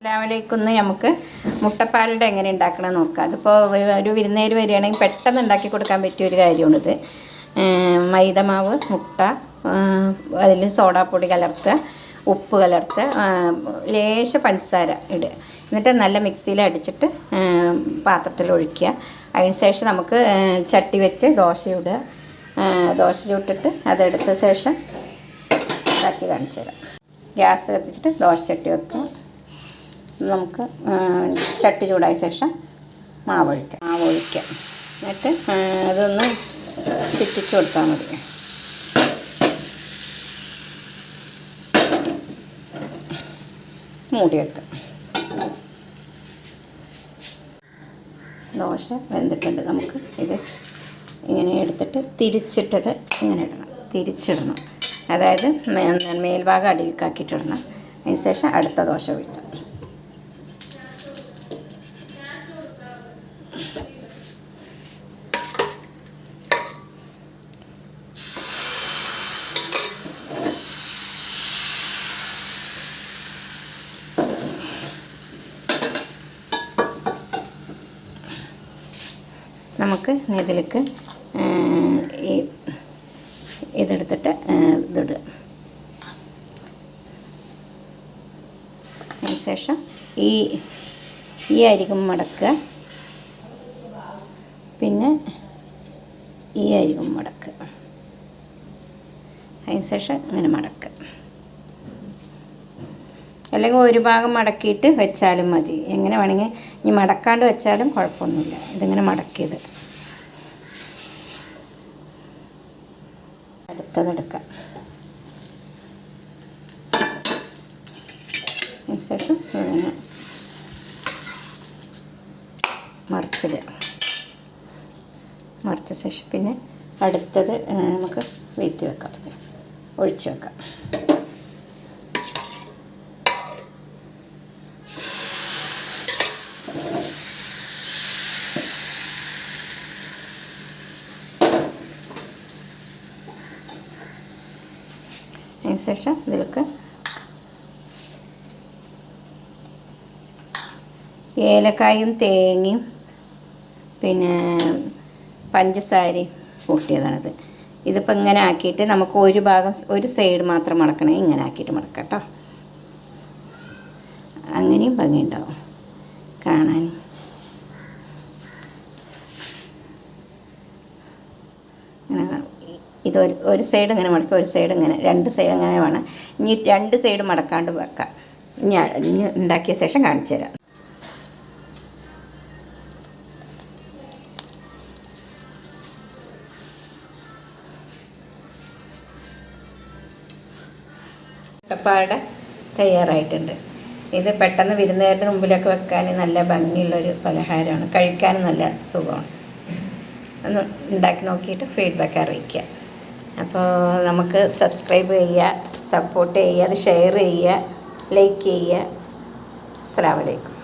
അസ്സലാമലൈക്കും. നമുക്ക് മുട്ടപ്പാലട എങ്ങനെ ഉണ്ടാക്കണം നോക്കാം. അതിപ്പോൾ ഒരു വിരുന്നേര് വരികയാണെങ്കിൽ പെട്ടെന്ന് ഉണ്ടാക്കി കൊടുക്കാൻ പറ്റിയ ഒരു കാര്യമാണിത്. മൈദമാവ്, മുട്ട, അതിൽ സോഡാപ്പൊടി കലർത്തുക, ഉപ്പ് കലർത്തുക, ലേശ പഞ്ചസാര ഇടുക. എന്നിട്ട് നല്ല മിക്സിയിൽ അടിച്ചിട്ട് പാത്രത്തിൽ ഒഴിക്കുക. അതിന് ശേഷം നമുക്ക് ചട്ടി വെച്ച് ദോശ ഇടുക. ദോശ ചുട്ടിട്ട് അതെടുത്ത ശേഷം ഇതാക്കി കാണിച്ചു തരാം. ഗ്യാസ് കത്തിച്ചിട്ട് ദോശ ചട്ടി വെക്കുക. നമുക്ക് ചട്ടി ചൂടായ ശേഷം മാവ് ഒഴിക്കാം. എന്നിട്ട് അതൊന്ന് ചുറ്റിച്ച് കൊടുത്താൽ മതി. മൂടി വെക്കാം. ദോശ വെന്തിട്ടുണ്ട്. നമുക്ക് ഇത് ഇങ്ങനെ എടുത്തിട്ട് തിരിച്ചിട്ടിട്ട് ഇങ്ങനെ ഇടണം, തിരിച്ചിടണം. അതായത് മേൽഭാഗം അടിയിലേക്കാക്കിയിട്ടിടണം. അതിന് ശേഷം അടുത്ത ദോശ വീഴ്ത്താം. നമുക്ക് ഇതിലേക്ക് ഇതെടുത്തിട്ട് ഇതിടുക. അതിന് ശേഷം ഈ അരികും മടക്കുക, പിന്നെ ഈ അരികും മടക്കുക. അതിന് ശേഷം ഇങ്ങനെ മടക്കുക. അല്ലെങ്കിൽ ഒരു ഭാഗം മടക്കിയിട്ട് വെച്ചാലും മതി. എങ്ങനെ വേണമെങ്കിൽ ഇനി മടക്കാണ്ട് വെച്ചാലും കുഴപ്പമൊന്നുമില്ല. ഇതിങ്ങനെ മടക്കിയത് അടുത്തതെടുക്കാം. അതിനുശേഷം ഇങ്ങനെ മറിച്ചിടുക. മറിച്ച ശേഷം പിന്നെ അടുത്തത് നമുക്ക് വീഴ്ത്തി വെക്കാം, ഒഴിച്ച് വെക്കാം. അതിനുശേഷം ഇതിലേക്ക് ഏലക്കായും തേങ്ങയും പിന്നെ പഞ്ചസാരയും കൂട്ടിയതാണിത്. ഇതിപ്പോൾ ഇങ്ങനെ ആക്കിയിട്ട് നമുക്ക് ഒരു സൈഡ് മാത്രം മടക്കണേ. ഇങ്ങനെ ആക്കിയിട്ട് മടക്കാം കേട്ടോ. അങ്ങനെയും ഭംഗിയുണ്ടാവും കാണാൻ. ഇത് ഒരു സൈഡ് ഇങ്ങനെ മടക്കുക, ഒരു സൈഡ് ഇങ്ങനെ, രണ്ട് സൈഡ് അങ്ങനെ വേണം. ഇനി രണ്ട് സൈഡ് മടക്കാണ്ട് വെക്കാം. ഇനി ഉണ്ടാക്കിയ ശേഷം കാണിച്ചു തരാം. മുട്ടപ്പാലട തയ്യാറായിട്ടുണ്ട്. ഇത് പെട്ടെന്ന് വിരുന്നുകാരുടെ മുമ്പിലൊക്കെ വെക്കാൻ നല്ല ഭംഗിയുള്ളൊരു പലഹാരമാണ്. കഴിക്കാനും നല്ല സുഖമാണ്. ഒന്ന് ഉണ്ടാക്കി നോക്കിയിട്ട് ഫീഡ്ബാക്ക് അറിയിക്കുക. അപ്പോൾ നമുക്ക് സബ്സ്ക്രൈബ് ചെയ്യുക, സപ്പോർട്ട് ചെയ്യുക, അത് ഷെയർ ചെയ്യുക, ലൈക്ക് ചെയ്യുക. അസ്സലാമു അലൈക്കും.